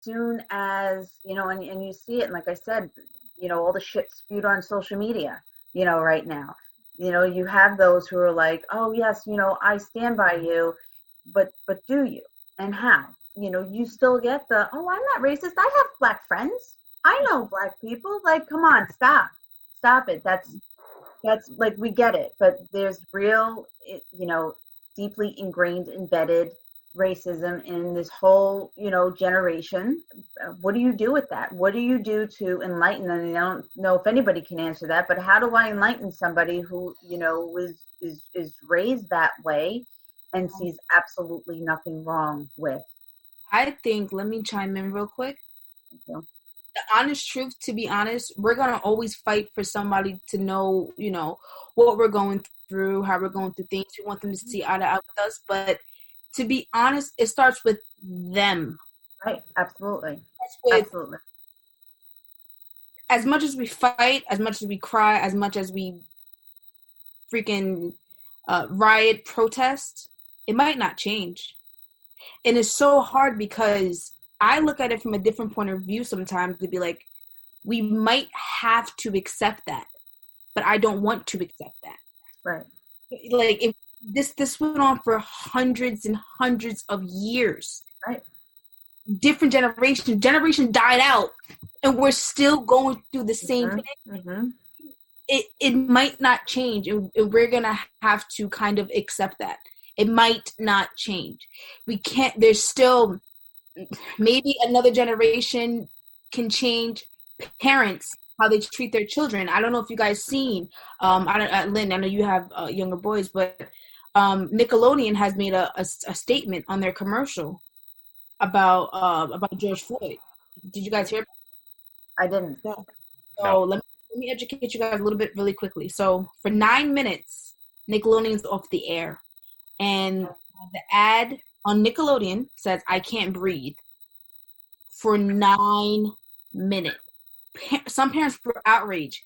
soon as, and you see it, and like I said, all the shit spewed on social media, right now, you have those who are like, oh yes, I stand by you, but do you? And how? You still get the, oh, I'm not racist. I have black friends. I know black people. Like, come on, stop it. That's like, we get it, but there's real, deeply ingrained, embedded racism in this whole, generation. What do you do with that? What do you do to enlighten them? And I don't know if anybody can answer that, but how do I enlighten somebody who, is raised that way and sees absolutely nothing wrong with? I think, let me chime in real quick. The honest truth, to be honest, we're going to always fight for somebody to know, what we're going through, how we're going through things. We want them to see eye to eye with us. But to be honest, it starts with them. Right. Absolutely. Absolutely. As much as we fight, as much as we cry, as much as we freaking riot, protest, it might not change. And it's so hard because I look at it from a different point of view sometimes to be like, we might have to accept that, but I don't want to accept that. Right. Like, if this went on for hundreds and hundreds of years. Right. Different generation died out, and we're still going through the same thing. Mm-hmm. It might not change, and we're gonna have to kind of accept that. It might not change. We can't. There's still maybe another generation can change parents, how they treat their children. I don't know if you guys seen. Lynn, I know you have younger boys, but Nickelodeon has made a statement on their commercial about George Floyd. Did you guys hear? I didn't. No. So let me educate you guys a little bit really quickly. So for 9 minutes, Nickelodeon's off the air, and the ad on Nickelodeon says, "I can't breathe," for 9 minutes. Some parents were outraged.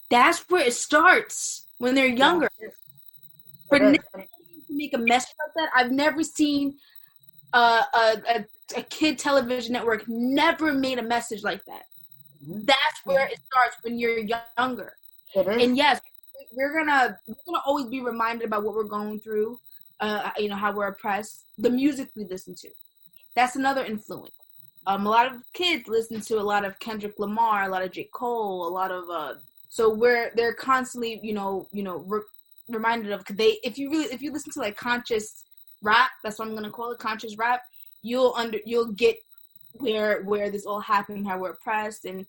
That's where it starts when they're younger. For Nickelodeon to make a mess like that, I've never seen a kid television network never made a message like that. Mm-hmm. That's where it starts when you're younger. And yes, we're gonna always be reminded about what we're going through. How we're oppressed. The music we listen to, that's another influence. A lot of kids listen to a lot of Kendrick Lamar, a lot of J. Cole, a lot of so they're constantly reminded of, if you listen to like conscious rap, that's what I'm gonna call it, conscious rap, you'll get where this all happened, how we're oppressed, and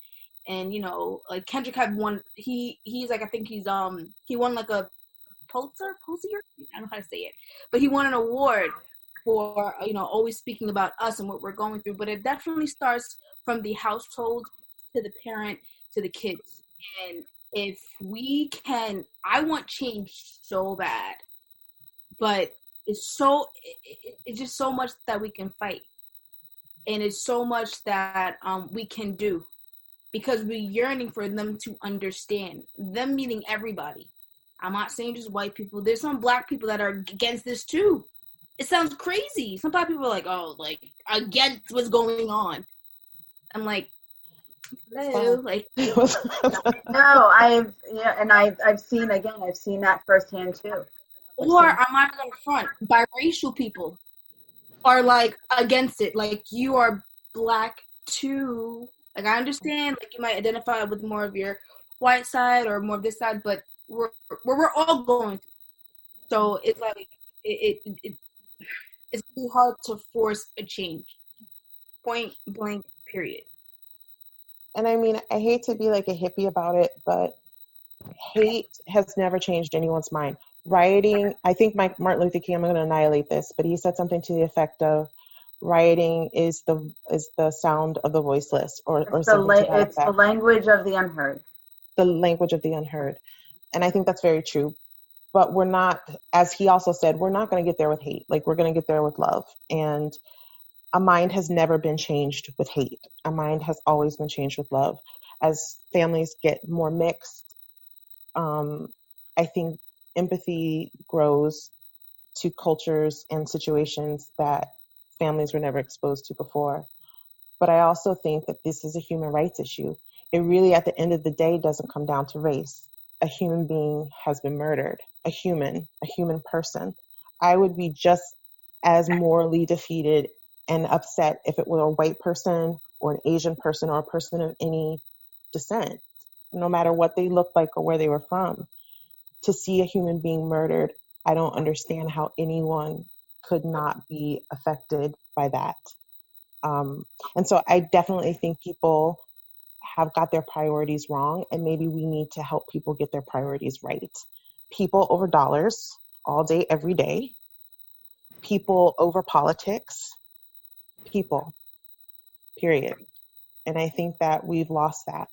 like Kendrick had won, he's like, I think he won like a Pulitzer, I don't know how to say it, but he won an award for always speaking about us and what we're going through. But it definitely starts from the household to the parent to the kids. And if we can, I want change so bad, but it's just so much that we can fight, and it's so much that we can do, because we're yearning for them to understand, them meaning everybody. I'm not saying just white people. There's some black people that are against this too. It sounds crazy. Some black people are like, oh, like, against what's going on. I'm like, hello, like. No, I've seen that firsthand too. Or I'm not gonna front. Biracial people are like against it. Like, you are black too. Like, I understand, like, you might identify with more of your white side or more of this side, but we're all going through. So it's like it's really hard to force a change. Point blank, period. And I mean, I hate to be like a hippie about it, but hate has never changed anyone's mind. Rioting, I think Martin Luther King, I'm going to annihilate this, but he said something to the effect of, rioting is the sound of the voiceless, or something to that effect. The language of the unheard. The language of the unheard. And I think that's very true. But we're not, as he also said, we're not going to get there with hate. Like, we're going to get there with love. And a mind has never been changed with hate. A mind has always been changed with love. As families get more mixed, I think empathy grows to cultures and situations that families were never exposed to before. But I also think that this is a human rights issue. It really, at the end of the day, doesn't come down to race. A human being has been murdered, a human person. I would be just as morally defeated and upset if it were a white person or an Asian person or a person of any descent, no matter what they looked like or where they were from. To see a human being murdered, I don't understand how anyone could not be affected by that. And so I definitely think people have got their priorities wrong, and maybe we need to help people get their priorities right. People over dollars all day, every day. People over politics. People, period. And I think that we've lost that.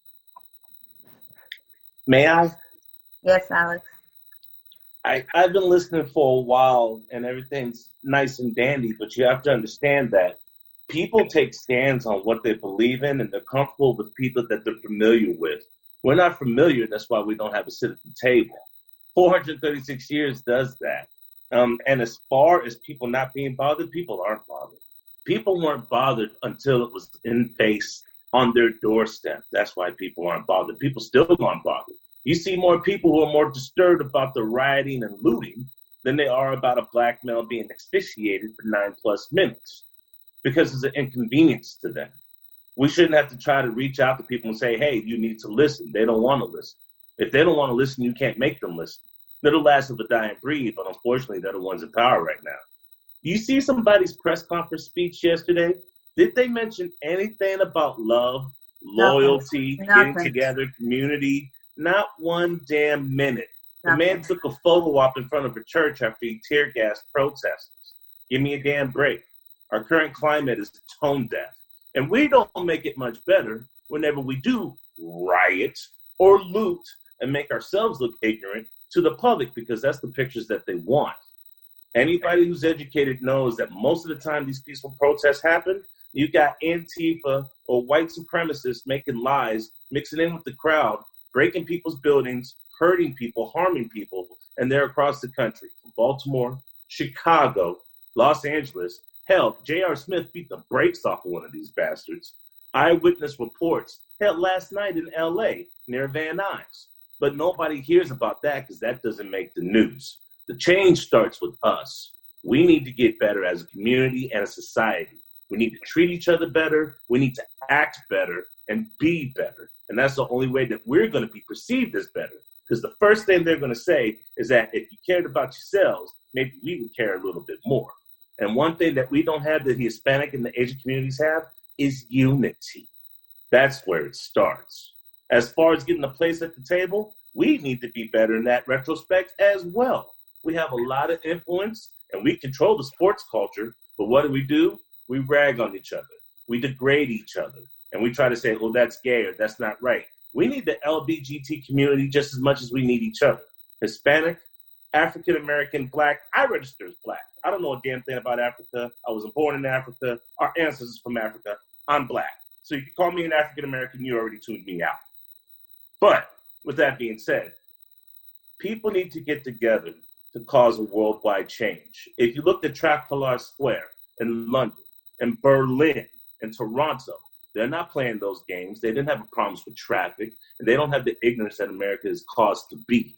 May I? Yes, Alex. I've been listening for a while, and everything's nice and dandy, but you have to understand that people take stands on what they believe in, and they're comfortable with people that they're familiar with. We're not familiar. That's why we don't have a seat at the table. 436 years does that. And as far as people not being bothered, people aren't bothered. People weren't bothered until it was in face on their doorstep. That's why people aren't bothered. People still aren't bothered. You see more people who are more disturbed about the rioting and looting than they are about a black male being asphyxiated for 9+ minutes, because it's an inconvenience to them. We shouldn't have to try to reach out to people and say, hey, you need to listen. They don't want to listen. If they don't want to listen, you can't make them listen. They're the last of a dying breed, but unfortunately, they're the ones in power right now. You see somebody's press conference speech yesterday? Did they mention anything about love, loyalty, getting together, community? Not one damn minute. The man took a photo op in front of a church after he tear-gassed protesters. Give me a damn break. Our current climate is tone deaf. And we don't make it much better whenever we do riot or loot and make ourselves look ignorant to the public, because that's the pictures that they want. Anybody who's educated knows that most of the time these peaceful protests happen, you got Antifa or white supremacists making lies, mixing in with the crowd, breaking people's buildings, hurting people, harming people, and they're across the country, from Baltimore, Chicago, Los Angeles. Hell, J.R. Smith beat the brakes off of one of these bastards. Eyewitness reports, hell, last night in L.A., near Van Nuys. But nobody hears about that because that doesn't make the news. The change starts with us. We need to get better as a community and a society. We need to treat each other better. We need to act better and be better. And that's the only way that we're going to be perceived as better. Because the first thing they're going to say is that if you cared about yourselves, maybe we would care a little bit more. And one thing that we don't have that the Hispanic and the Asian communities have is unity. That's where it starts. As far as getting a place at the table, we need to be better in that retrospect as well. We have a lot of influence and we control the sports culture, but what do? We rag on each other. We degrade each other. And we try to say, oh, that's gay or that's not right. We need the LGBT community just as much as we need each other. Hispanic, African-American, Black. I register as Black. I don't know a damn thing about Africa. I wasn't born in Africa. Our ancestors from Africa. I'm Black. So you can call me an African-American, you already tuned me out. But with that being said, people need to get together to cause a worldwide change. If you look at Trafalgar Square in London, in Berlin, in Toronto, they're not playing those games. They didn't have problems with traffic, and they don't have the ignorance that America is caused to be.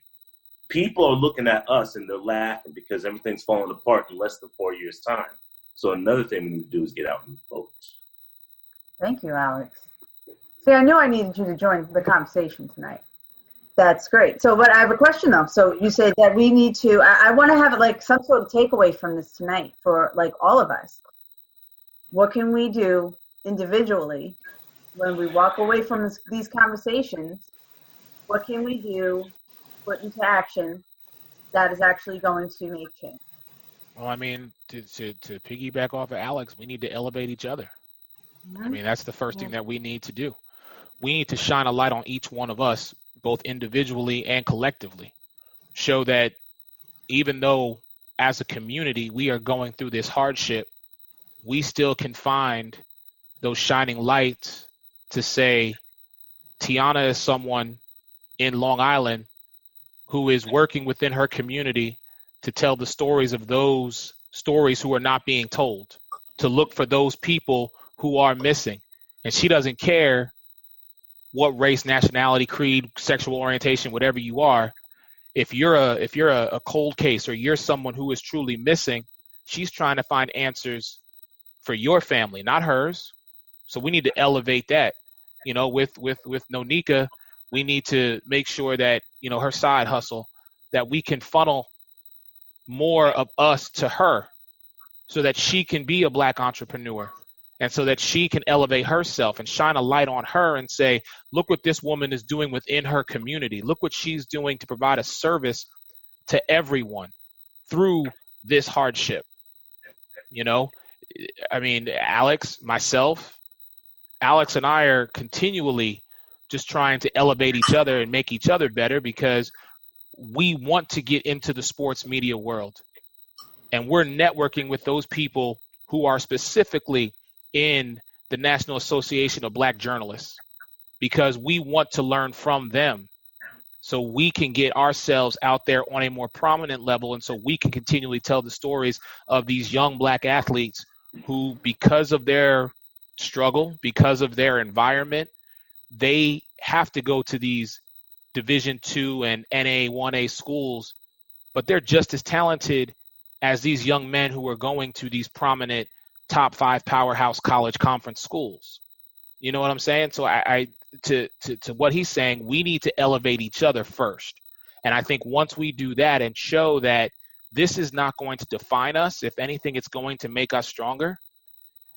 People are looking at us and they're laughing because everything's falling apart in less than 4 years' time. So another thing we need to do is get out and vote. Thank you, Alex. See, I knew I needed you to join the conversation tonight. That's great. So, but I have a question though. So you said that we need to, I want to have like some sort of takeaway from this tonight for like all of us. What can we do individually when we walk away from these conversations? What can we do, put into action that is actually going to make change? Well, I mean, to piggyback off of Alex, we need to elevate each other. Mm-hmm. I mean, that's the first thing that we need to do. We need to shine a light on each one of us, both individually and collectively. Show that even though as a community we are going through this hardship, we still can find those shining lights to say, Tiana is someone in Long Island who is working within her community to tell the stories of those stories who are not being told, to look for those people who are missing. and she doesn't care what race, nationality, creed, sexual orientation, whatever you are. If you're a cold case, or you're someone who is truly missing, she's trying to find answers for your family, not hers. So we need to elevate that. With Noneka, we need to make sure that, her side hustle, that we can funnel more of us to her, so that she can be a Black entrepreneur, and so that she can elevate herself and shine a light on her and say, look what this woman is doing within her community. Look what she's doing to provide a service to everyone through this hardship. I mean, Alex and I are continually just trying to elevate each other and make each other better, because we want to get into the sports media world. And we're networking with those people who are specifically in the National Association of Black Journalists, because we want to learn from them, so we can get ourselves out there on a more prominent level, and so we can continually tell the stories of these young Black athletes who, because of their struggle, because of their environment, they have to go to these Division II and NA 1A schools, but they're just as talented as these young men who are going to these prominent top 5 powerhouse college conference schools. You know what I'm saying? So to what he's saying, we need to elevate each other first. And I think once we do that and show that this is not going to define us, if anything, it's going to make us stronger,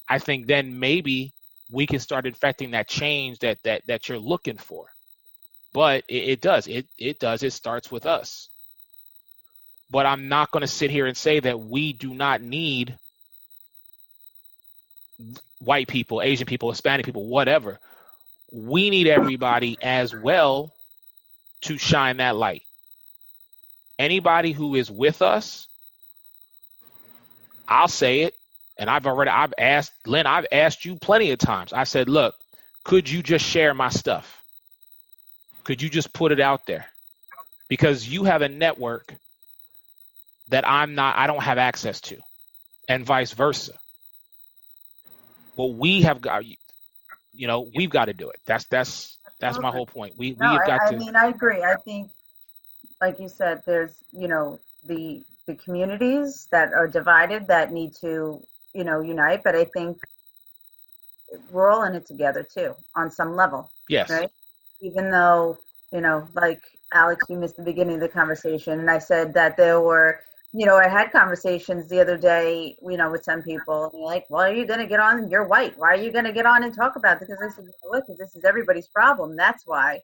I think then maybe we can start infecting that change that you're looking for. But it does. It starts with us. But I'm not going to sit here and say that we do not need white people, Asian people, Hispanic people, whatever. We need everybody as well to shine that light. Anybody who is with us, I'll say it, and I've asked Lynn, I've asked you plenty of times. I said, look, could you just share my stuff? Could you just put it out there? Because you have a network that I don't have access to, and vice versa. Well, we have got, we've got to do it. That's my whole point. We've got to. I mean, I agree. I think, like you said, there's, the communities that are divided that need to, unite. But I think we're all in it together too, on some level. Yes. Right. Even though, like Alex, you missed the beginning of the conversation, and I said that there were, I had conversations the other day, with some people, and they're like, well, are you going to get on? You're white. Why are you going to get on and talk about it? Because I said, look, because this is everybody's problem. That's why.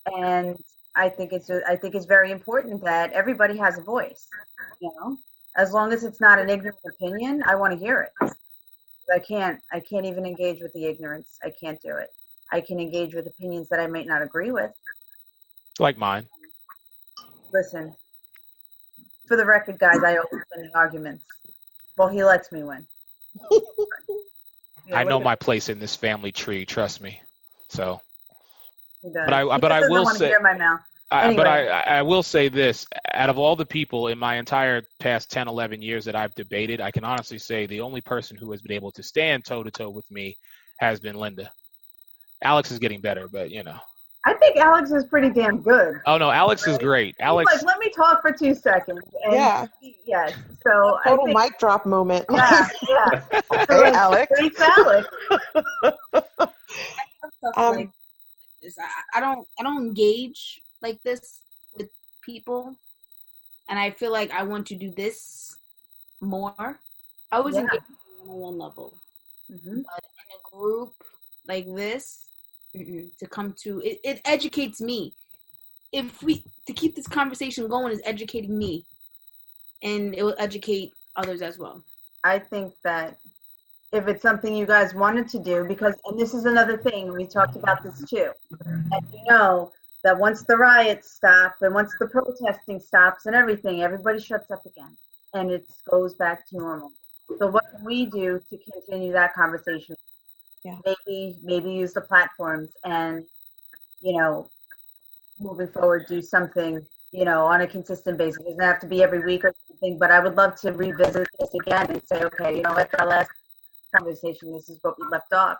And I think it's very important that everybody has a voice, as long as it's not an ignorant opinion, I want to hear it. I can't even engage with the ignorance. I can't do it. I can engage with opinions that I might not agree with. Like mine. Listen, for the record, guys, I always win the arguments. Well, he lets me win. I know my place in this family tree. Trust me. So, but I will say, but I will say this: out of all the people in my entire past 10, 11 years that I've debated, I can honestly say the only person who has been able to stand toe to toe with me has been Linda. Alex is getting better, but I think Alex is pretty damn good. Oh no, Alex is great. Alex, like, let me talk for 2 seconds. And yeah. Yes. So total mic drop moment. Yeah. Hey, Alex. Thanks, Alex. Like this. I don't engage like this with people, and I feel like I want to do this more. I always engage on a one level, but in a group like this, to come to it educates me. If we to keep this conversation going is educating me, and it will educate others as well. I think that if it's something you guys wanted to do, and this is another thing, we talked about this too, and that once the riots stop and once the protesting stops and everybody shuts up again and it goes back to normal. So what can we do to continue that conversation? Yeah. Maybe use the platforms and, moving forward, do something, on a consistent basis. It doesn't have to be every week or something, but I would love to revisit this again and say, okay, at our last conversation, this is what we left off.